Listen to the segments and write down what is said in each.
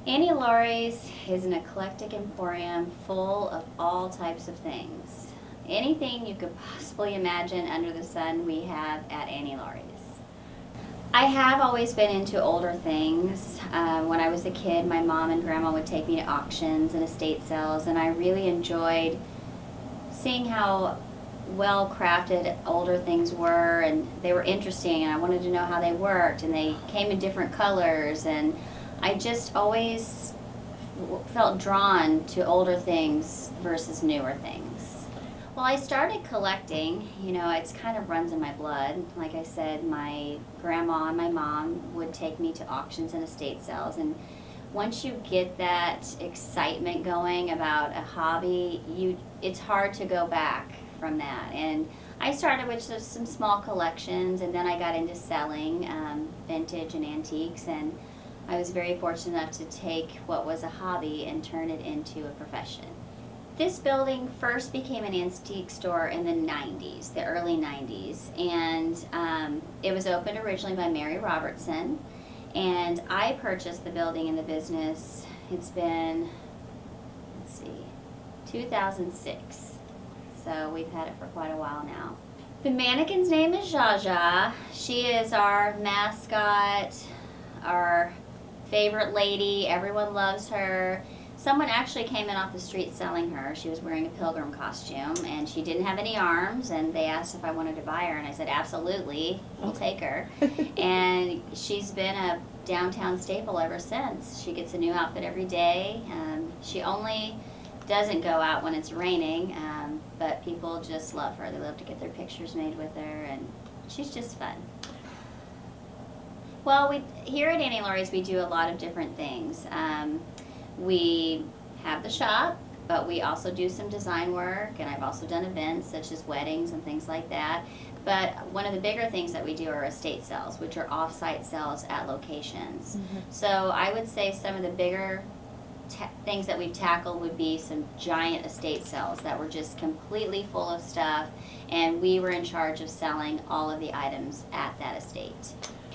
Annie Laurie's is an eclectic emporium full of all types of things. Anything you could possibly imagine under the sun, we have at Annie Laurie's. I have always been into older things. When I was a kid, my mom and grandma would take me to auctions and estate sales, and I really enjoyed seeing how well crafted older things were, and they were interesting, and I wanted to know how they worked, and they came in different colors, and I just always felt drawn to older things versus newer things. Well, I started collecting, it's kind of runs in my blood. Like I said, my grandma and my mom would take me to auctions and estate sales, and once you get that excitement going about a hobby, it's hard to go back from that. And I started with just some small collections, and then I got into selling vintage and antiques, and I was very fortunate enough to take what was a hobby and turn it into a profession. This building first became an antique store in the 90s, the early 90s, and it was opened originally by Mary Robertson, and I purchased the building and the business. It's been, 2006, so we've had it for quite a while now. The mannequin's name is Jaja. She is our mascot, our favorite lady. Everyone loves her. Someone actually came in off the street selling her. She was wearing a pilgrim costume, and she didn't have any arms, and they asked if I wanted to buy her, and I said, absolutely, we'll take her. And she's been a downtown staple ever since. She gets a new outfit every day. She only doesn't go out when it's raining, but people just love her. They love to get their pictures made with her, and she's just fun. Well, here at Annie Laurie's, we do a lot of different things. We have the shop, but we also do some design work, and I've also done events such as weddings and things like that. But one of the bigger things that we do are estate sales, which are off-site sales at locations. Mm-hmm. So I would say some of the bigger things that we've tackled would be some giant estate sales that were just completely full of stuff, and we were in charge of selling all of the items at that estate.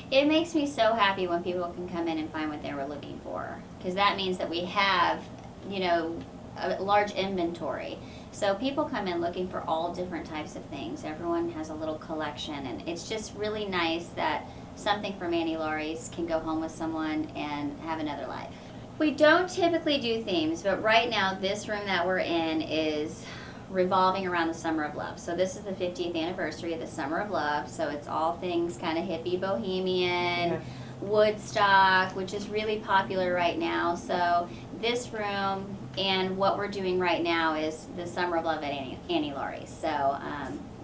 It makes me so happy when people can come in and find what they were looking for, because that means that we have, a large inventory. So people come in looking for all different types of things. Everyone has a little collection, and it's just really nice that something from Annie Laurie's can go home with someone and have another life. We don't typically do themes, but right now this room that we're in is revolving around the Summer of Love. So this is the 50th anniversary of the Summer of Love, so it's all things kind of hippie bohemian, Woodstock, which is really popular right now. So this room and what we're doing right now is the Summer of Love at Annie Laurie's. So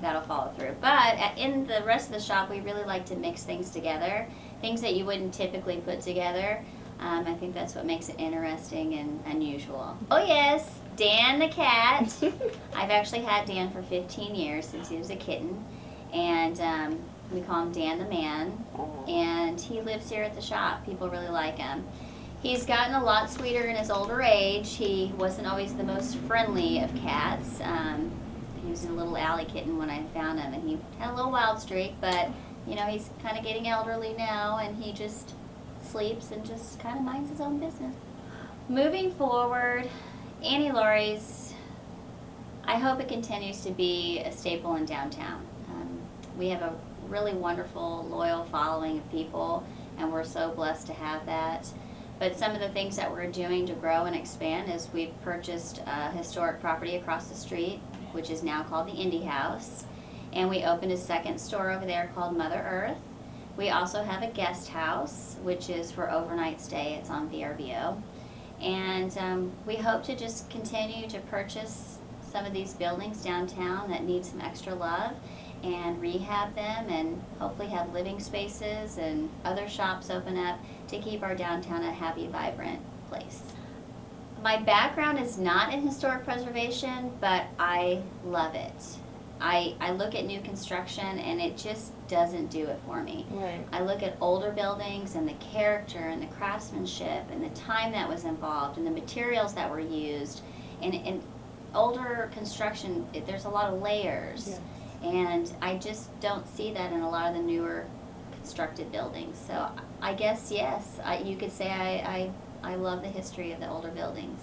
that'll follow through. But in the rest of the shop, we really like to mix things together, things that you wouldn't typically put together. I think that's what makes it interesting and unusual. Oh yes, Dan the cat. I've actually had Dan for 15 years, since he was a kitten, and we call him Dan the man, and he lives here at the shop. People really like him. He's gotten a lot sweeter in his older age. He wasn't always the most friendly of cats. He was a little alley kitten when I found him, and he had a little wild streak, but he's kind of getting elderly now, and he just sleeps and just kind of minds his own business. Moving forward, Annie Laurie's, I hope it continues to be a staple in downtown. We have a really wonderful, loyal following of people, and we're so blessed to have that. But some of the things that we're doing to grow and expand is we've purchased a historic property across the street, which is now called the Indie House, and we opened a second store over there called Mother Earth. We also have a guest house, which is for overnight stay. It's on VRBO. And we hope to just continue to purchase some of these buildings downtown that need some extra love and rehab them, and hopefully have living spaces and other shops open up to keep our downtown a happy, vibrant place. My background is not in historic preservation, but I love it. I look at new construction and it just doesn't do it for me. Right. I look at older buildings and the character and the craftsmanship and the time that was involved and the materials that were used. And older construction, there's a lot of layers. Yes. And I just don't see that in a lot of the newer constructed buildings. So I guess yes, you could say I love the history of the older buildings.